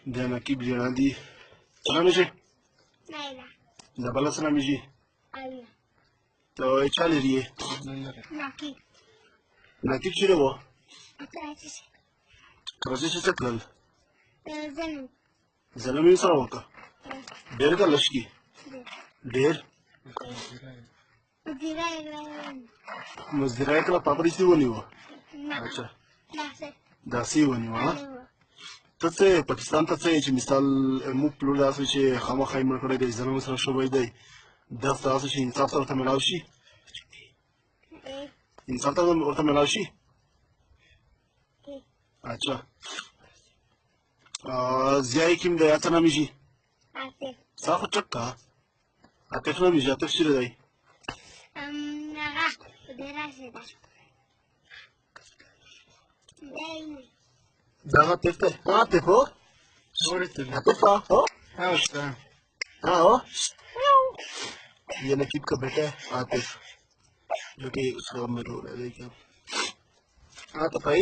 Diana Kibliana di Sanamici? Naila. Zabala Sanamici? Aya. To Italy. Naki. Nakip Chirebo? Atrachisi. Krasishi Sakal. Zanu. Zanami Sarawaka. Derga Lashki. Der. Mazdira kala papadi si bani हुआ अच्छा दासी बनी हुआ तसे पाकिस्तान तसे چې مثال مو پلو داسې چې خامخای مړ کړی دی زلمه سره شوی دی داسې داسې چې انصاف ته ورته ملاو شي انصاف ته ورته ملاو شي अच्छा زیای کیم دی اته نمیږي صاحب چکا اته نمیږي اته شری دی Dava tefte. Ah, tefo? Tefa, हो? हाँ हो? ये नकीब का बेटा है आतिफ जो कि उसका मेरे हो रहा है क्या? हाँ तो भाई